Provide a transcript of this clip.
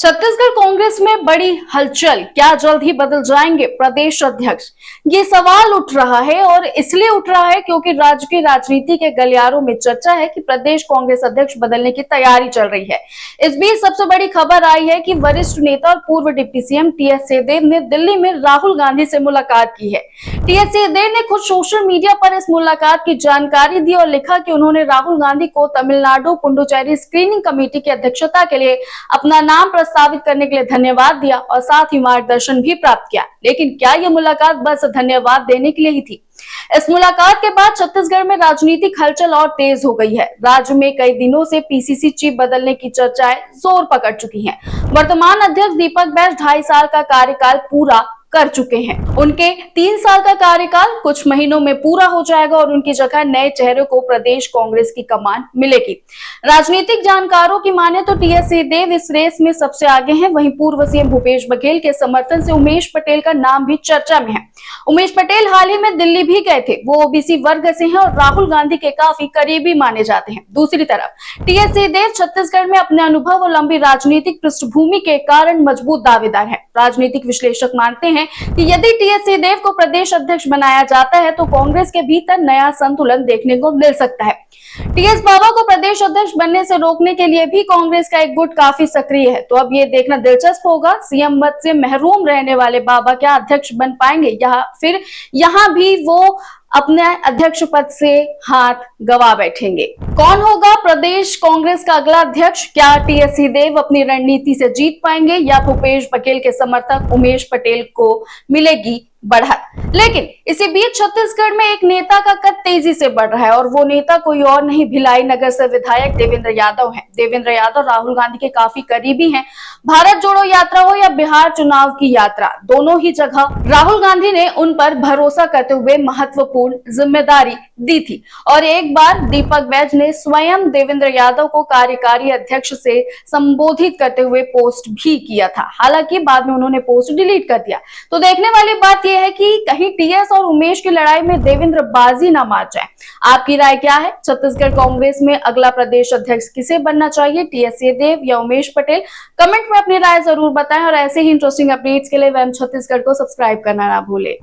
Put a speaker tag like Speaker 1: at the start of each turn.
Speaker 1: छत्तीसगढ़ कांग्रेस में बड़ी हलचल, क्या जल्द ही बदल जाएंगे प्रदेश अध्यक्ष? ये सवाल उठ रहा है और इसलिए उठ रहा है क्योंकि राज्य की राजनीति के गलियारों में चर्चा है कि प्रदेश कांग्रेस अध्यक्ष बदलने की तैयारी चल रही है। इस बीच सबसे बड़ी खबर आई है कि वरिष्ठ नेता और पूर्व डिप्टी सीएम टीएस सिंहदेव ने दिल्ली में राहुल गांधी से मुलाकात की है। टीएस सिंहदेव ने खुद सोशल मीडिया पर इस मुलाकात की जानकारी दी और लिखा कि उन्होंने राहुल गांधी को तमिलनाडु पुडुचेरी स्क्रीनिंग कमेटी की अध्यक्षता के लिए अपना नाम प्रस्तावित करने के लिए धन्यवाद दिया और साथ ही मार्गदर्शन भी प्राप्त किया। लेकिन क्या यह मुलाकात बस धन्यवाद देने के लिए ही थी? इस मुलाकात के बाद छत्तीसगढ़ में राजनीतिक हलचल और तेज हो गई है। राज्य में कई दिनों से पीसीसी चीफ बदलने की चर्चाएं जोर पकड़ चुकी हैं। वर्तमान अध्यक्ष दीपक बैज 2.5 साल का कार्यकाल पूरा कर चुके हैं। उनके 3 साल का कार्यकाल कुछ महीनों में पूरा हो जाएगा और उनकी जगह नए चेहरे को प्रदेश कांग्रेस की कमान मिलेगी। राजनीतिक जानकारों की माने तो टीएस सिंहदेव इस रेस में सबसे आगे हैं। वहीं पूर्व सीएम भूपेश बघेल के समर्थन से उमेश पटेल का नाम भी चर्चा में है। उमेश पटेल हाल ही में दिल्ली भी गए थे। वो ओबीसी वर्ग से हैं और राहुल गांधी के काफी करीबी माने जाते हैं। दूसरी तरफ टीएस सिंहदेव छत्तीसगढ़ में अपने अनुभव और लंबी राजनीतिक पृष्ठभूमि के कारण मजबूत दावेदार है। राजनीतिक विश्लेषक मानते हैं कि यदि टीएस सिंहदेव को प्रदेश अध्यक्ष बनाया जाता है तो कांग्रेस के भीतर नया संतुलन देखने को मिल सकता है। टीएस बाबा को प्रदेश अध्यक्ष बनने से रोकने के लिए भी कांग्रेस का एक गुट काफी सक्रिय है। तो अब ये देखना दिलचस्प होगा, सीएम पद से महरूम रहने वाले बाबा क्या अध्यक्ष बन पाएंगे या फिर यहां भी वो अपने अध्यक्ष पद से हाथ गवा बैठेंगे। कौन होगा प्रदेश कांग्रेस का अगला अध्यक्ष? क्या टीएस सिंहदेव अपनी रणनीति से जीत पाएंगे या भूपेश बघेल के समर्थक उमेश पटेल को मिलेगी बढ़त? लेकिन इसी बीच छत्तीसगढ़ में एक नेता का कद तेजी से बढ़ रहा है और वो नेता कोई और नहीं, भिलाई नगर से विधायक देवेंद्र यादव हैं। देवेंद्र यादव राहुल गांधी के काफी करीबी हैं। भारत जोड़ो यात्रा हो या बिहार चुनाव की यात्रा, दोनों ही जगह राहुल गांधी ने उन पर भरोसा करते हुए महत्वपूर्ण जिम्मेदारी दी थी और एक बार दीपक बैज ने स्वयं देवेंद्र यादव को कार्यकारी अध्यक्ष से संबोधित करते हुए पोस्ट भी किया था। हालांकि बाद में उन्होंने पोस्ट डिलीट कर दिया। तो देखने वाली बात यह है कि कहीं टीएस और उमेश की लड़ाई में देवेंद्र बाजी ना मार जाए। आपकी राय क्या है? छत्तीसगढ़ कांग्रेस में अगला प्रदेश अध्यक्ष किसे बनना चाहिए, टीएस सिंहदेव या उमेश पटेल? कमेंट में अपनी राय जरूर बताएं और ऐसे ही इंटरेस्टिंग अपडेट्स के लिए वैम छत्तीसगढ़ को सब्सक्राइब करना ना भूलें।